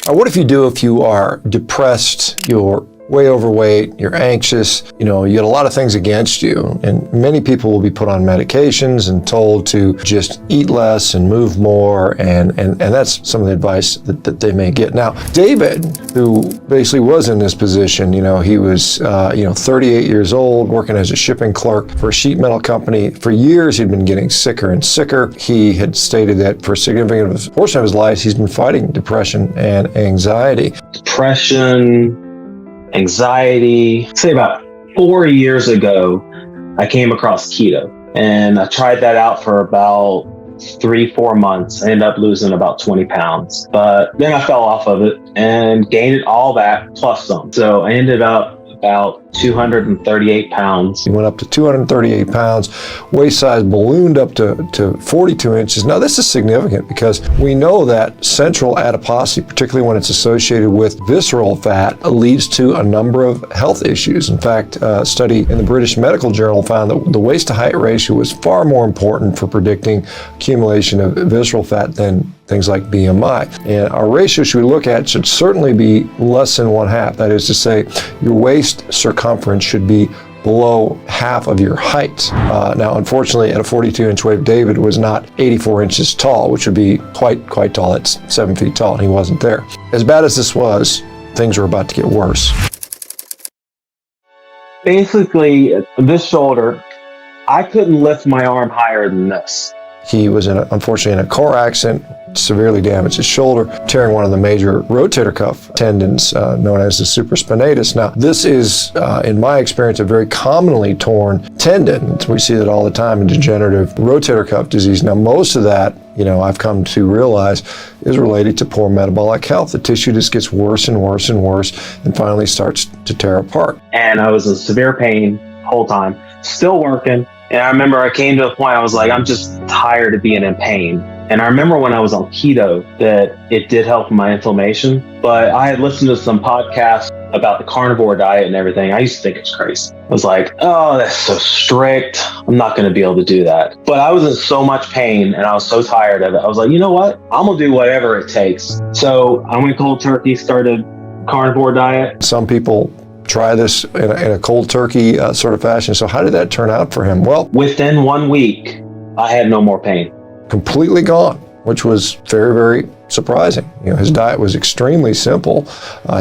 What if you are depressed, you're way overweight, you're anxious, you got a lot of things against you, and many people will be put on medications and told to just eat less and move more, and that's some of the advice that they may get. Now, David, who basically was in this position, he was 38 years old, working as a shipping clerk for a sheet metal company. For years, he'd been getting sicker and sicker. He had stated that for a significant portion of his life, he's been fighting depression and anxiety. Depression, anxiety. Say about 4 years ago, I came across keto, and I tried that out for about 3-4 months. I ended up losing about 20 pounds, but then I fell off of it and gained all that plus some. So I ended up about 238 pounds. He went up to 238 pounds, waist size ballooned up to 42 inches. Now this is significant because we know that central adiposity, particularly when it's associated with visceral fat, leads to a number of health issues. In fact, a study in the British Medical Journal found that the waist to height ratio was far more important for predicting accumulation of visceral fat than things like BMI. And our ratio should we look at should certainly be less than 1/2. That is to say, your waist circumference should be below half of your height. Now, unfortunately, at a 42-inch waist, David was not 84 inches tall, which would be quite tall. That's 7 feet tall, and he wasn't there. As bad as this was, things were about to get worse. Basically, this shoulder, I couldn't lift my arm higher than this. He was unfortunately in a car accident, severely damaged his shoulder, tearing one of the major rotator cuff tendons known as the supraspinatus. Now, this is, in my experience, a very commonly torn tendon. We see that all the time in degenerative rotator cuff disease. Now, most of that, I've come to realize is related to poor metabolic health. The tissue just gets worse and worse and worse and finally starts to tear apart. And I was in severe pain the whole time, still working. And I remember I came to a point, I was like, I'm just tired of being in pain. And I remember when I was on keto that it did help my inflammation. But I had listened to some podcasts about the carnivore diet and everything. I used to think it's crazy. I was like, oh, that's so strict. I'm not going to be able to do that. But I was in so much pain and I was so tired of it. I was like, you know what? I'm going to do whatever it takes. So I went cold turkey, started carnivore diet. Some people try this in a cold turkey sort of fashion. So how did that turn out for him? Well, within 1 week, I had no more pain. Completely gone, which was very, very surprising. His diet was extremely simple.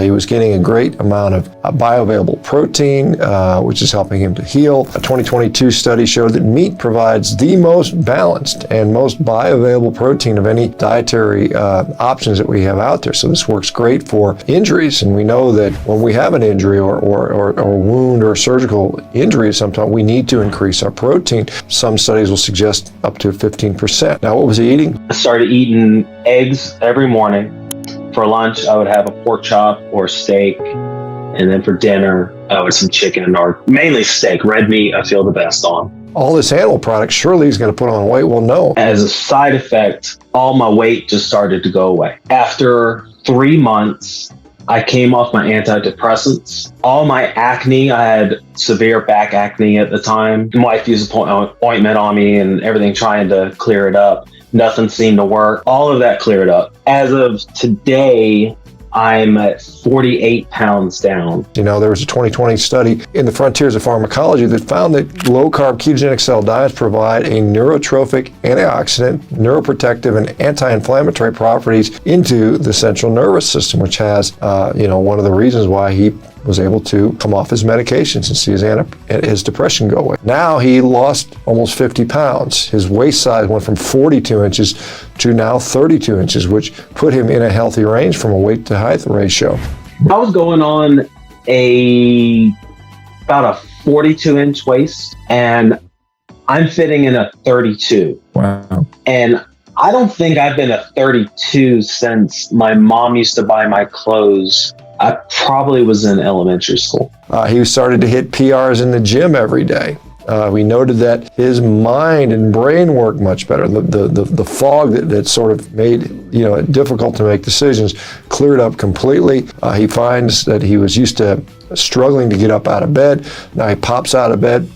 He was getting a great amount of bioavailable protein, which is helping him to heal. A 2022 study showed that meat provides the most balanced and most bioavailable protein of any dietary options that we have out there. So this works great for injuries. And we know that when we have an injury or a wound or a surgical injury, sometimes we need to increase our protein. Some studies will suggest up to 15%. Now, what was he eating? I started eating eggs every morning. For lunch, I would have a pork chop or steak. And then for dinner, I would have some chicken or mainly steak. Red meat, I feel the best on. All this animal product, surely he's going to put on weight. Well, no. As a side effect, all my weight just started to go away. After 3 months, I came off my antidepressants. All my acne, I had severe back acne at the time. My wife used ointment on me and everything trying to clear it up. Nothing seemed to work. All of that cleared up. As of today, I'm at 48 pounds down. There was a 2020 study in the Frontiers of Pharmacology that found that low-carb ketogenic cell diets provide a neurotrophic, antioxidant, neuroprotective, and anti-inflammatory properties into the central nervous system, which has, one of the reasons why he was able to come off his medications and see his depression go away. Now he lost almost 50 pounds. His waist size went from 42 inches to now 32 inches, which put him in a healthy range from a weight to height ratio. I was going on about a 42-inch waist, and I'm fitting in a 32. Wow. And I don't think I've been a 32 since my mom used to buy my clothes. I probably was in elementary school. He started to hit PRs in the gym every day. We noted that his mind and brain worked much better. The fog that sort of made it difficult to make decisions cleared up completely. He finds that he was used to struggling to get up out of bed. Now he pops out of bed,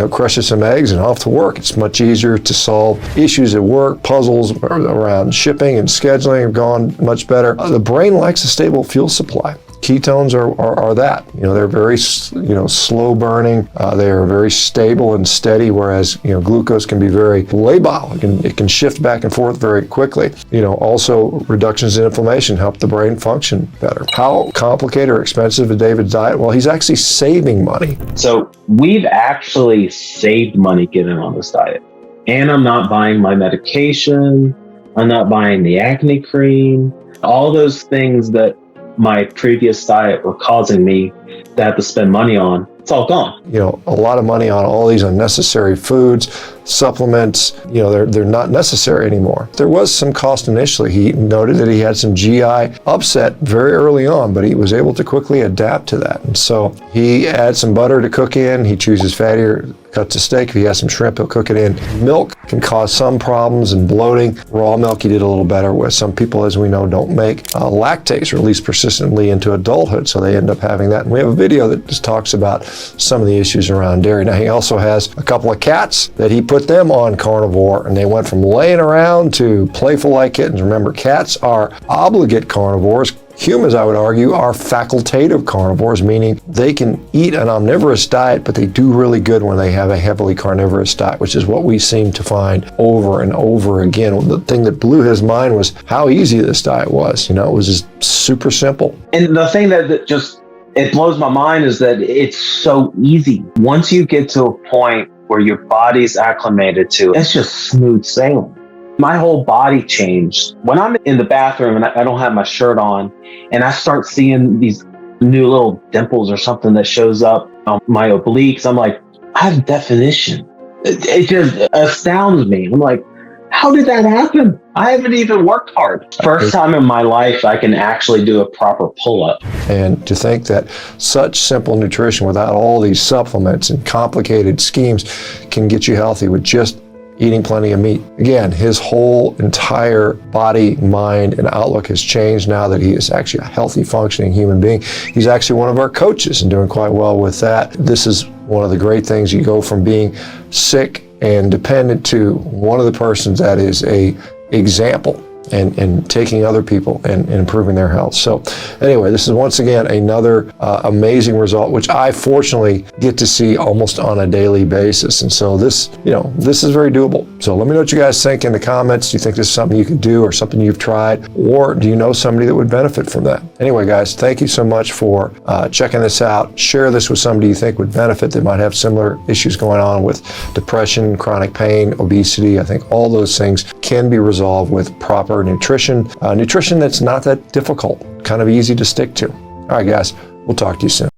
crushes some eggs and off to work. It's much easier to solve issues at work. Puzzles around shipping and scheduling have gone much better. The brain likes a stable fuel supply. Ketones are that. They're very, slow burning. They are very stable and steady, whereas, glucose can be very labile. It can shift back and forth very quickly. Also reductions in inflammation help the brain function better. How complicated or expensive is David's diet? Well, he's actually saving money. So we've actually saved money getting on this diet. And I'm not buying my medication. I'm not buying the acne cream. All those things that my previous diet were causing me to have to spend money on, it's all gone. A lot of money on all these unnecessary foods, supplements, they're not necessary anymore. There was some cost initially. He noted that he had some GI upset very early on, but he was able to quickly adapt to that. And so he adds some butter to cook in. He chooses fattier cuts of steak. If he has some shrimp, he'll cook it in. Milk can cause some problems and bloating. Raw milk he did a little better with. Some people, as we know, don't make lactase released persistently into adulthood, so they end up having that. And we have a video that just talks about some of the issues around dairy. Now, he also has a couple of cats that he put them on carnivore, and they went from laying around to playful like kittens. Remember, cats are obligate carnivores. Humans, I would argue, are facultative carnivores, meaning they can eat an omnivorous diet, but they do really good when they have a heavily carnivorous diet, which is what we seem to find over and over again. The thing that blew his mind was how easy this diet was. It was just super simple. And the thing that just, it blows my mind is that it's so easy. Once you get to a point where your body's acclimated to it, it's just smooth sailing. My whole body changed. When I'm in the bathroom and I don't have my shirt on and I start seeing these new little dimples or something that shows up on my obliques, I'm like, I have definition. It just astounds me. I'm like, how did that happen? I haven't even worked hard. First time in my life I can actually do a proper pull-up. And to think that such simple nutrition without all these supplements and complicated schemes can get you healthy with just eating plenty of meat. Again, his whole entire body, mind, and outlook has changed now that he is actually a healthy, functioning human being. He's actually one of our coaches and doing quite well with that. This is one of the great things. You go from being sick and dependent to one of the persons that is a example and taking other people and improving their health. So anyway, this is once again another amazing result, which I fortunately get to see almost on a daily basis. And so this is very doable. So let me know what you guys think in the comments. Do you think this is something you could do or something you've tried? Or do you know somebody that would benefit from that? Anyway, guys, thank you so much for checking this out. Share this with somebody you think would benefit that might have similar issues going on with depression, chronic pain, obesity. I think all those things can be resolved with proper nutrition that's not that difficult, kind of easy to stick to. All right, guys, we'll talk to you soon.